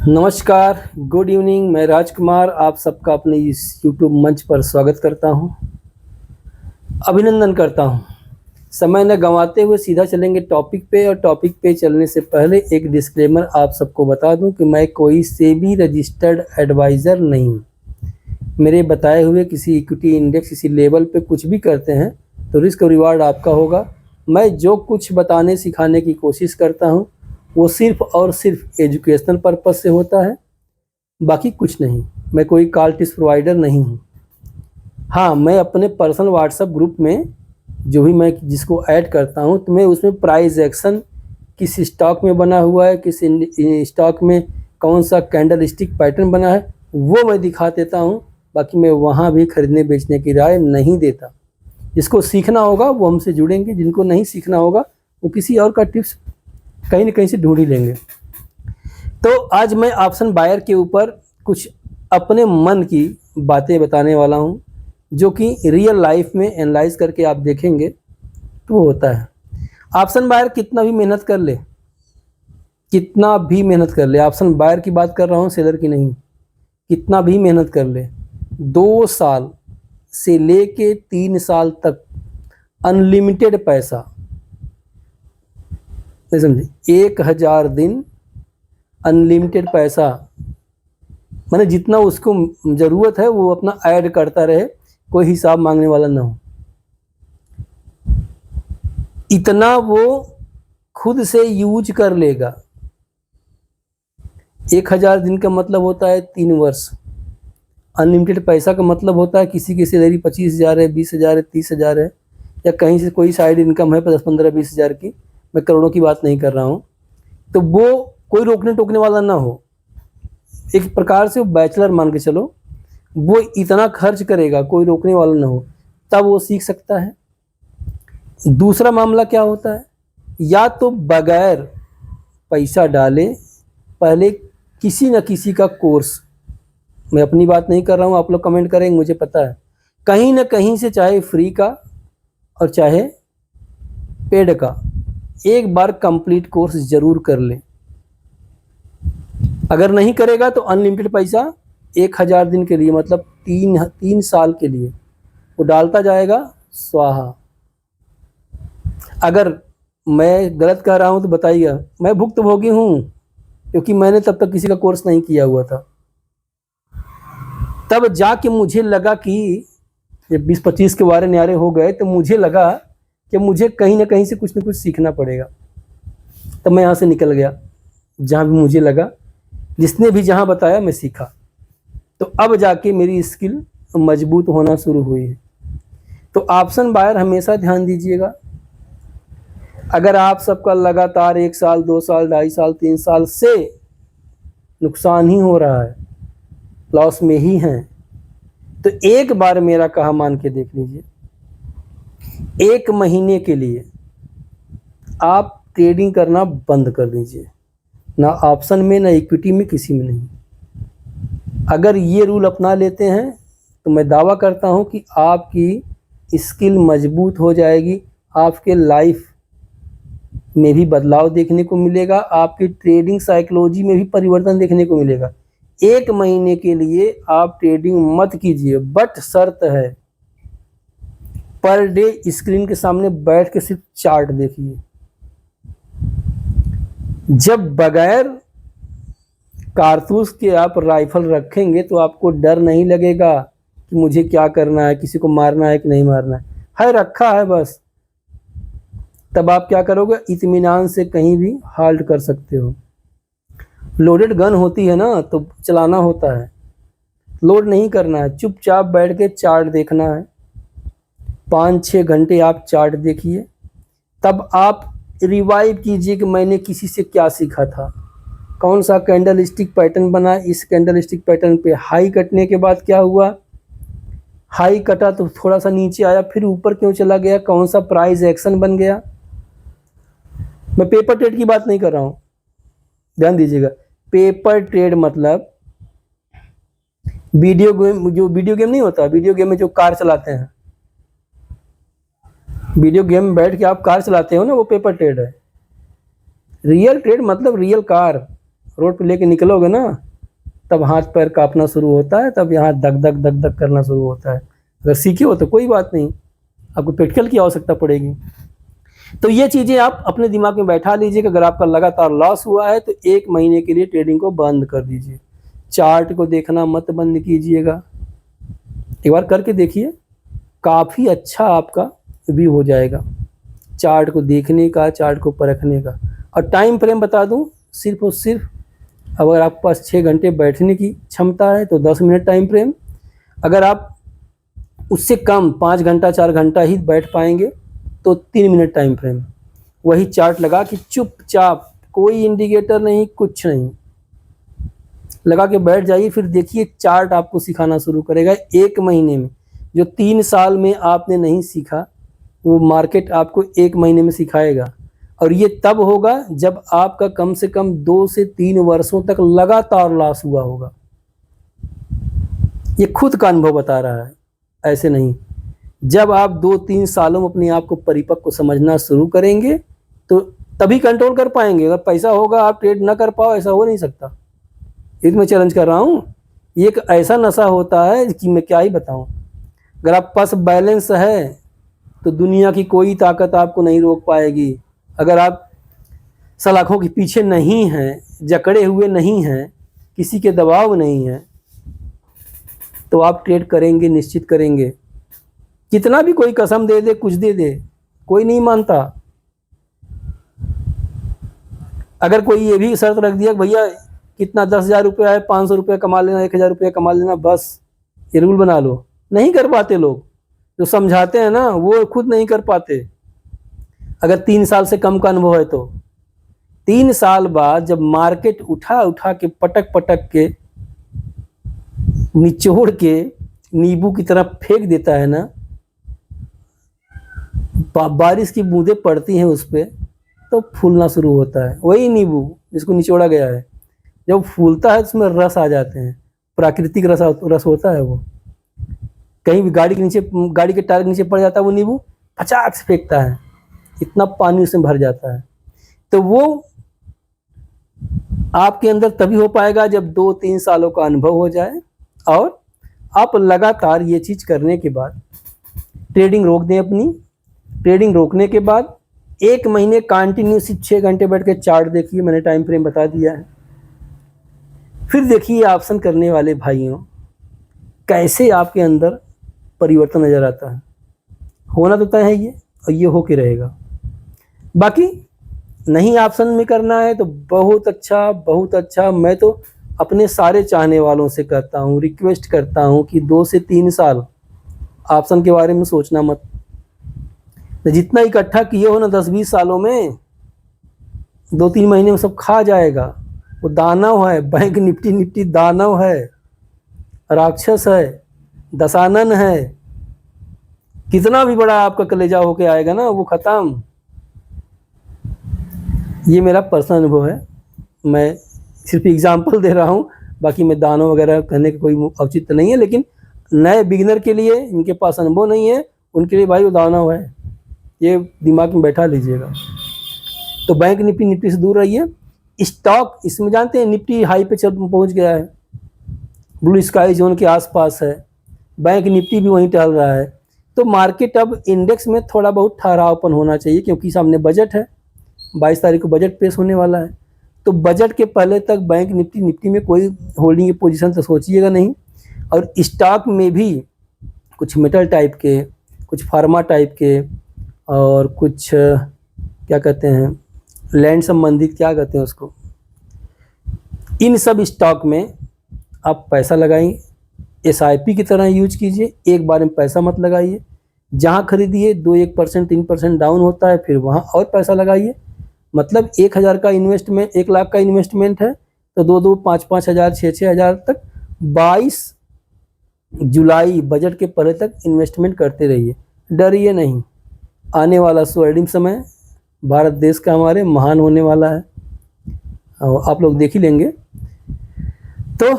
नमस्कार, good evening. मैं राजकुमार आप सबका अपने इस यूट्यूब मंच पर स्वागत करता हूं, अभिनंदन करता हूं। समय न गंवाते हुए सीधा चलेंगे टॉपिक पे, और टॉपिक पे चलने से पहले एक डिस्क्लेमर आप सबको बता दूं कि मैं कोई सेबी रजिस्टर्ड एडवाइज़र नहीं हूं। मेरे बताए हुए किसी इक्विटी इंडेक्स किसी लेवल पे कुछ भी करते हैं तो रिस्क और रिवार्ड आपका होगा। मैं जो कुछ बताने सिखाने की कोशिश करता हूं वो सिर्फ और सिर्फ एजुकेशनल पर्पज़ से होता है, बाकी कुछ नहीं। मैं कोई कॉल टिप्स प्रोवाइडर नहीं हूँ। हाँ, मैं अपने पर्सनल व्हाट्सएप ग्रुप में जो भी मैं जिसको ऐड करता हूँ तो मैं उसमें प्राइस एक्शन किस स्टॉक में बना हुआ है, किस स्टॉक में कौन सा कैंडल स्टिक पैटर्न बना है वो मैं दिखा देता हूँ। बाकी मैं वहाँ भी खरीदने बेचने की राय नहीं देता। जिसको सीखना होगा वो हमसे जुड़ेंगे, जिनको नहीं सीखना होगा वो किसी और का टिप्स कहीं ना कहीं से ढूंढ ही लेंगे। तो आज मैं ऑप्शन बायर के ऊपर कुछ अपने मन की बातें बताने वाला हूं, जो कि रियल लाइफ में एनालाइज करके आप देखेंगे तो वो होता है। ऑप्शन बायर कितना भी मेहनत कर ले, कितना भी मेहनत कर ले, ऑप्शन बायर की बात कर रहा हूं, सेलर की नहीं, कितना भी मेहनत कर ले, 2 साल से लेके 3 साल तक अनलिमिटेड पैसा, नहीं समझे, 1000 दिन अनलिमिटेड पैसा, मैंने जितना उसको ज़रूरत है वो अपना ऐड करता रहे, कोई हिसाब मांगने वाला ना हो। इतना वो खुद से यूज कर लेगा। 1000 दिन का मतलब होता है 3 वर्ष। अनलिमिटेड पैसा का मतलब होता है किसी की सैलरी 25,000 है, 20,000 है, 30,000 है, या कहीं से कोई साइड इनकम है 10, 15, 20,000 की, मैं करोड़ों की बात नहीं कर रहा हूँ। तो वो कोई रोकने टोकने वाला ना हो। एक प्रकार से बैचलर मान के चलो, वो इतना खर्च करेगा, कोई रोकने वाला ना हो, तब वो सीख सकता है। दूसरा मामला क्या होता है, या तो बगैर पैसा डाले पहले किसी न किसी का कोर्स, मैं अपनी बात नहीं कर रहा हूँ, आप लोग कमेंट करेंगे मुझे पता है, कहीं ना कहीं से चाहे फ्री का और चाहे पेड का एक बार कंप्लीट कोर्स जरूर कर ले। अगर नहीं करेगा तो अनलिमिटेड पैसा 1000 दिन के लिए, मतलब 3 साल के लिए वो डालता जाएगा, स्वाहा। अगर मैं गलत कह रहा हूँ तो बताइएगा, मैं भुक्तभोगी हूँ, क्योंकि मैंने तब तक किसी का कोर्स नहीं किया हुआ था। तब जाके मुझे लगा कि जब 20-25 के वारे न्यारे हो गए तो मुझे लगा कि मुझे कहीं ना कहीं से कुछ ना कुछ सीखना पड़ेगा। तब मैं यहाँ से निकल गया, जहाँ भी मुझे लगा, जिसने भी जहाँ बताया मैं सीखा, तो अब जाके मेरी स्किल मजबूत होना शुरू हुई है। तो ऑप्शन बायर हमेशा ध्यान दीजिएगा। अगर आप सबका लगातार 1 साल 2 साल 2.5 साल 3 साल से नुकसान ही हो रहा है, लॉस में ही हैं, तो एक बार मेरा कहा मान के देख लीजिए। 1 महीने के लिए आप ट्रेडिंग करना बंद कर दीजिए, ना ऑप्शन में ना इक्विटी में, किसी में नहीं। अगर ये रूल अपना लेते हैं तो मैं दावा करता हूं कि आपकी स्किल मजबूत हो जाएगी, आपके लाइफ में भी बदलाव देखने को मिलेगा, आपकी ट्रेडिंग साइकोलॉजी में भी परिवर्तन देखने को मिलेगा। 1 महीने के लिए आप ट्रेडिंग मत कीजिए, बट शर्त है पर डे स्क्रीन के सामने बैठ के सिर्फ चार्ट देखिए। जब बगैर कारतूस के आप राइफल रखेंगे तो आपको डर नहीं लगेगा कि मुझे क्या करना है, किसी को मारना है कि नहीं मारना है रखा है बस। तब आप क्या करोगे, इत्मीनान से कहीं भी हाल्ट कर सकते हो। लोडेड गन होती है ना, तो चलाना होता है, लोड नहीं करना है, चुपचाप बैठ के चार्ट देखना है। 5-6 घंटे आप चार्ट देखिए, तब आप रिवाइव कीजिए कि मैंने किसी से क्या सीखा था, कौन सा कैंडल स्टिक पैटर्न बना, इस कैंडल स्टिक पैटर्न पे हाई कटने के बाद क्या हुआ, हाई कटा तो थोड़ा सा नीचे आया, फिर ऊपर क्यों चला गया, कौन सा प्राइस एक्शन बन गया। मैं पेपर ट्रेड की बात नहीं कर रहा हूँ, ध्यान दीजिएगा। पेपर ट्रेड मतलब वीडियो गेम, जो वीडियो गेम नहीं होता, वीडियो गेम में जो कार चलाते हैं, वीडियो गेम में बैठ के आप कार चलाते हो ना, वो पेपर ट्रेड है। रियल ट्रेड मतलब रियल कार, रोड पे लेके निकलोगे ना, तब हाथ पैर कांपना शुरू होता है, तब यहाँ धक धक धक धक करना शुरू होता है। अगर सीखे हो तो कोई बात नहीं, आपको प्रैक्टिकल की आवश्यकता पड़ेगी। तो ये चीज़ें आप अपने दिमाग में बैठा लीजिए कि अगर आपका लगातार लॉस हुआ है तो 1 महीने के लिए ट्रेडिंग को बंद कर दीजिए। चार्ट को देखना मत बंद कीजिएगा, एक बार करके देखिए, काफ़ी अच्छा आपका व्यू हो जाएगा चार्ट को देखने का, चार्ट को परखने का। और टाइम फ्रेम बता दूं, सिर्फ और सिर्फ अगर आपके पास 6 घंटे बैठने की क्षमता है तो 10 मिनट टाइम फ्रेम, अगर आप उससे कम 5 घंटा 4 घंटा ही बैठ पाएंगे तो 3 मिनट टाइम फ्रेम। वही चार्ट लगा कि चुपचाप, कोई इंडिकेटर नहीं, कुछ नहीं, लगा के बैठ जाइए, फिर देखिए चार्ट आपको सिखाना शुरू करेगा 1 महीने में। जो 3 साल में आपने नहीं सीखा वो मार्केट आपको 1 महीने में सिखाएगा। और ये तब होगा जब आपका कम से कम 2 से 3 वर्षों तक लगातार लॉस हुआ होगा। ये खुद का अनुभव बता रहा है, ऐसे नहीं। जब आप 2-3 सालों में अपने आप को परिपक्व समझना शुरू करेंगे तो तभी कंट्रोल कर पाएंगे। अगर पैसा होगा आप ट्रेड ना कर पाओ, ऐसा हो नहीं सकता। ये तो मैं चैलेंज कर रहा हूँ। ये एक ऐसा नशा होता है कि मैं क्या ही बताऊँ। अगर आप पास बैलेंस है तो दुनिया की कोई ताकत आपको नहीं रोक पाएगी। अगर आप सलाखों के पीछे नहीं हैं, जकड़े हुए नहीं हैं, किसी के दबाव नहीं है, तो आप ट्रेड करेंगे, निश्चित करेंगे। कितना भी कोई कसम दे दे, कुछ दे दे, कोई नहीं मानता। अगर कोई ये भी शर्त रख दिया भैया कितना 10,000 रुपया है, 500 रुपया कमा लेना, 1,000 रुपया कमा लेना, बस ये रूल बना लो, नहीं कर पाते लोग। जो समझाते हैं ना वो खुद नहीं कर पाते। अगर 3 साल से कम का अनुभव है तो 3 साल बाद जब मार्केट उठा उठा के पटक पटक के निचोड़ के नींबू की तरह फेंक देता है ना, बारिश की बूंदें पड़ती हैं उस पर तो फूलना शुरू होता है। वही नींबू जिसको निचोड़ा गया है, जब फूलता है तो उसमें रस आ जाते हैं, प्राकृतिक रस होता है वो। कहीं भी गाड़ी के नीचे, गाड़ी के टायर के नीचे पड़ जाता है वो नींबू, फचाक से फेंकता है, इतना पानी उसमें भर जाता है। तो वो आपके अंदर तभी हो पाएगा जब 2-3 सालों का अनुभव हो जाए और आप लगातार ये चीज़ करने के बाद ट्रेडिंग रोक दें अपनी। ट्रेडिंग रोकने के बाद 1 महीने कंटिन्यूस 6 घंटे बैठ के चार्ट देखिए, मैंने टाइम फ्रेम बता दिया है। फिर देखिए ऑप्शन करने वाले भाइयों कैसे आपके अंदर परिवर्तन नज़र आता है। होना तो तय है ये, और ये हो के रहेगा। बाकी नहीं ऑप्शन में करना है तो बहुत अच्छा, बहुत अच्छा। मैं तो अपने सारे चाहने वालों से कहता हूँ, रिक्वेस्ट करता हूँ कि 2 से 3 साल ऑप्शन के बारे में सोचना मत। जितना इकट्ठा किए हो ना 10-20 सालों में, 2-3 महीने में सब खा जाएगा। वो दानव है, बैंक निफ्टी दानव है, राक्षस है, दशानन है। कितना भी बड़ा आपका कलेजा होके आएगा ना, वो ख़त्म। ये मेरा पर्सनल अनुभव है, मैं सिर्फ एग्जांपल दे रहा हूँ। बाकी मैं दानव वगैरह कहने का कोई औचित्य नहीं है, लेकिन नए बिगिनर के लिए, इनके पास अनुभव नहीं है, उनके लिए भाई वो दानव है, ये दिमाग में बैठा लीजिएगा। तो बैंक निफ्टी से दूर रहिए। स्टॉक इसमें जानते हैं निफ्टी हाई पे पहुंच गया है, ब्लू स्काई जोन के आसपास है, बैंक निफ्टी भी वहीं टहल रहा है। तो मार्केट अब इंडेक्स में थोड़ा बहुत ठहरावपन होना चाहिए, क्योंकि सामने बजट है, 22 तारीख को बजट पेश होने वाला है। तो बजट के पहले तक बैंक निफ्टी में कोई होल्डिंग की पोजीशन तो सोचिएगा नहीं। और स्टॉक में भी कुछ मेटल टाइप के, कुछ फार्मा टाइप के, और कुछ क्या कहते हैं लैंड संबंधित, क्या कहते हैं उसको, इन सब स्टॉक में आप पैसा लगाएं। SIP की तरह यूज कीजिए, एक बार में पैसा मत लगाइए। जहाँ खरीदिए 2-1%, 3% डाउन होता है, फिर वहाँ और पैसा लगाइए। मतलब 1,000 का इन्वेस्टमेंट, 1 लाख का इन्वेस्टमेंट है तो 2-2, 5-5 हज़ार, 6-6 हज़ार तक 22 जुलाई बजट के पहले तक इन्वेस्टमेंट करते रहिए, डरिए नहीं। आने वाला स्वर्णिम समय भारत देश का हमारे महान होने वाला है, और आप लोग देख ही लेंगे। तो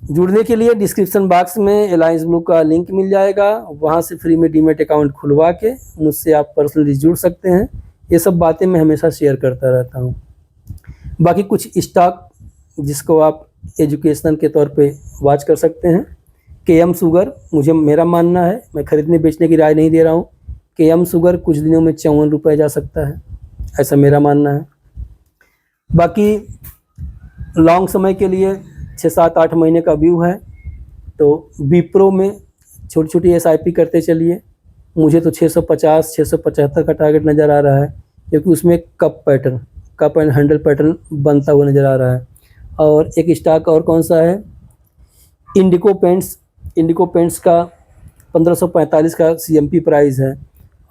जुड़ने के लिए डिस्क्रिप्शन बॉक्स में अलायंस ब्लू का लिंक मिल जाएगा, वहाँ से फ्री में डीमैट अकाउंट खुलवा के मुझसे आप पर्सनली जुड़ सकते हैं। ये सब बातें मैं हमेशा शेयर करता रहता हूँ। बाकी कुछ स्टॉक जिसको आप एजुकेशनल के तौर पे वॉच कर सकते हैं। KM शुगर, मेरा मानना है, मैं खरीदने बेचने की राय नहीं दे रहा हूँ, KM शुगर कुछ दिनों में 54 रुपये जा सकता है, ऐसा मेरा मानना है। बाकी लॉन्ग समय के लिए 6-7-8 महीने का व्यू है, तो विप्रो में छोटी छोटी SIP करते चलिए। मुझे तो 650-675 का टारगेट नज़र आ रहा है, क्योंकि उसमें कप एंड हैंडल पैटर्न बनता हुआ नज़र आ रहा है। और एक स्टॉक और कौन सा है, इंडिको पेंट्स का 1545 का CMP प्राइस है।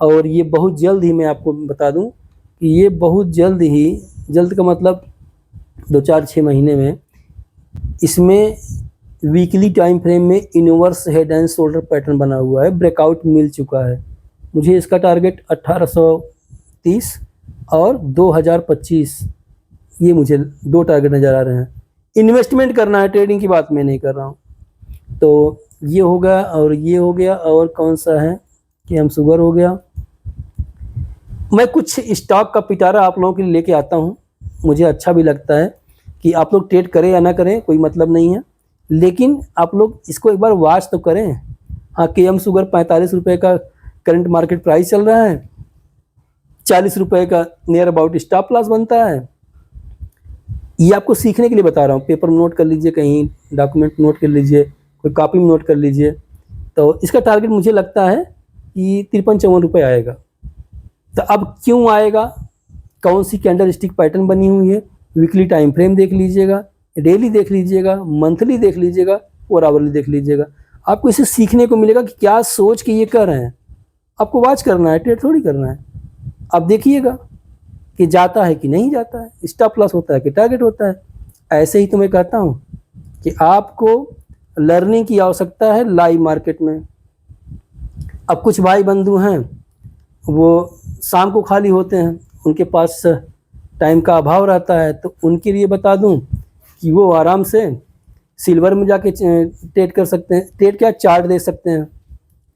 और ये बहुत जल्द ही, मैं आपको बता दूं कि ये बहुत जल्द का मतलब 2-4-6 महीने में इसमें वीकली टाइम फ्रेम में inverse head and shoulder pattern बना हुआ है, ब्रेकआउट मिल चुका है। मुझे इसका टारगेट 1830 और 2025, ये मुझे 2 टारगेट नज़र आ रहे हैं। इन्वेस्टमेंट करना है, ट्रेडिंग की बात मैं नहीं कर रहा हूँ। तो ये होगा और ये हो गया, और कौन सा है कि हम शुगर हो गया। मैं कुछ स्टॉक का पिटारा आप लोगों के लिए लेके आता हूँ। मुझे अच्छा भी लगता है कि आप लोग ट्रेड करें या ना करें, कोई मतलब नहीं है, लेकिन आप लोग इसको एक बार वॉच तो करें। हाँ, KM शुगर 45 रुपये का करंट मार्केट प्राइस चल रहा है, 40 रुपये का नियर अबाउट स्टॉप लॉस बनता है। ये आपको सीखने के लिए बता रहा हूँ, पेपर में नोट कर लीजिए, कहीं डॉक्यूमेंट नोट कर लीजिए, कोई कॉपी में नोट कर लीजिए। तो इसका टारगेट मुझे लगता है कि 53-54 रुपये आएगा। तो अब क्यों आएगा, कौन सी कैंडल स्टिक पैटर्न बनी हुई है, वीकली टाइम फ्रेम देख लीजिएगा, डेली देख लीजिएगा, मंथली देख लीजिएगा और आवरली देख लीजिएगा। आपको इसे सीखने को मिलेगा कि क्या सोच के ये कर रहे हैं। आपको वॉच करना है, ट्रेड थोड़ी करना है। आप देखिएगा कि जाता है कि नहीं जाता है, स्टॉप लॉस होता है कि टारगेट होता है। ऐसे ही तो मैं कहता हूँ कि आपको लर्निंग की आवश्यकता है लाइव मार्केट में। अब कुछ भाई बंधु हैं, वो शाम को खाली होते हैं, उनके पास टाइम का अभाव रहता है, तो उनके लिए बता दूं कि वो आराम से सिल्वर में जाके ट्रेड कर सकते हैं। ट्रेड क्या, चार्ट दे सकते हैं।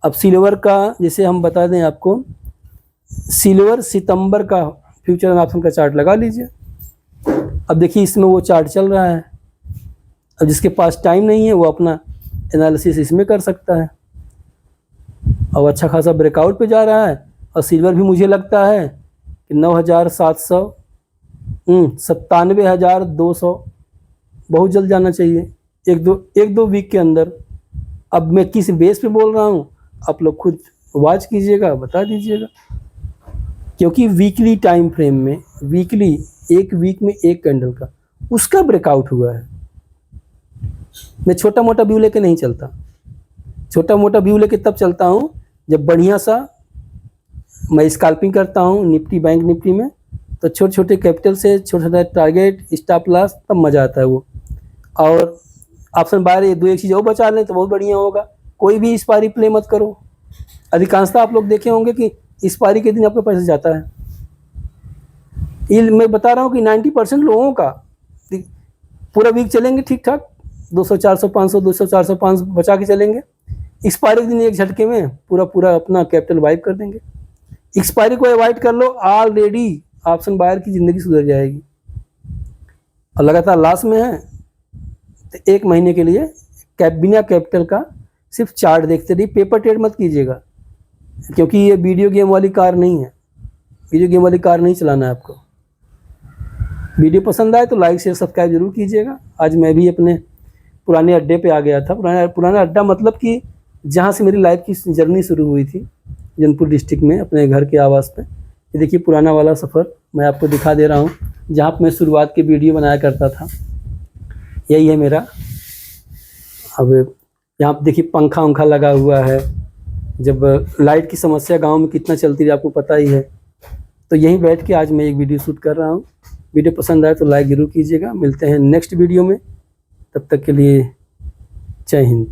अब सिल्वर का जैसे हम बता दें आपको, सिल्वर सितंबर का फ्यूचर एंड ऑप्शन का चार्ट लगा लीजिए। अब देखिए इसमें वो चार्ट चल रहा है। अब जिसके पास टाइम नहीं है वो अपना एनालिसिस इसमें कर सकता है, और अच्छा खासा ब्रेकआउट पे जा रहा है। और सिल्वर भी मुझे लगता है कि 9,700 97,200 बहुत जल्द जाना चाहिए, एक दो वीक के अंदर। अब मैं किस बेस पे बोल रहा हूँ, आप लोग खुद वॉच कीजिएगा, बता दीजिएगा। क्योंकि वीकली टाइम फ्रेम में, वीकली एक वीक में एक कैंडल का उसका ब्रेकआउट हुआ है। मैं छोटा मोटा व्यू लेके नहीं चलता। छोटा मोटा व्यू लेके तब चलता हूँ जब बढ़िया सा मैं स्कैल्पिंग करता हूँ निफ्टी, बैंक निफ्टी में, तो छोटे छोटे कैपिटल से छोटा छोटा टारगेट, स्टॉप लॉस, तब मज़ा आता है वो। और ऑप्शन बायर ये 2-1 चीज़ और बचा लें तो बहुत बढ़िया होगा। कोई भी एक्सपायरी प्ले मत करो। अधिकांशतः आप लोग देखे होंगे कि एक्सपायरी के दिन आपका पैसा जाता है। ये मैं बता रहा हूँ कि 90% लोगों का पूरा वीक चलेंगे ठीक ठाक, 200, 400, 500, 200, 400, 500 बचा के चलेंगे। एक्सपायरी के दिन एक झटके में पूरा अपना कैपिटल वाइप कर देंगे। एक्सपायरी को अवॉइड कर लो, ऑलरेडी ऑप्शन बायर की ज़िंदगी सुधर जाएगी। और लगातार लॉस में है तो 1 महीने के लिए बिना कैपिटल का सिर्फ चार्ट देखते रहिए। पेपर ट्रेड मत कीजिएगा, क्योंकि ये वीडियो गेम वाली कार नहीं है। वीडियो गेम वाली कार नहीं चलाना है आपको। वीडियो पसंद आए तो लाइक शेयर सब्सक्राइब जरूर कीजिएगा। आज मैं भी अपने पुराने अड्डे पे आ गया था। पुराना अड्डा मतलब कि जहाँ से मेरी लाइफ की जर्नी शुरू हुई थी, जौनपुर डिस्ट्रिक्ट में, अपने घर के आवास पे। ये देखिए पुराना वाला सफ़र मैं आपको दिखा दे रहा हूँ, जहाँ पर मैं शुरुआत की वीडियो बनाया करता था। यही है मेरा। अब यहाँ पर देखिए पंखा उंखा लगा हुआ है। जब लाइट की समस्या गांव में कितना चलती है आपको पता ही है। तो यहीं बैठ के आज मैं एक वीडियो शूट कर रहा हूँ। वीडियो पसंद आए तो लाइक ज़रूर कीजिएगा। मिलते हैं नेक्स्ट वीडियो में, तब तक के लिए जय हिंद।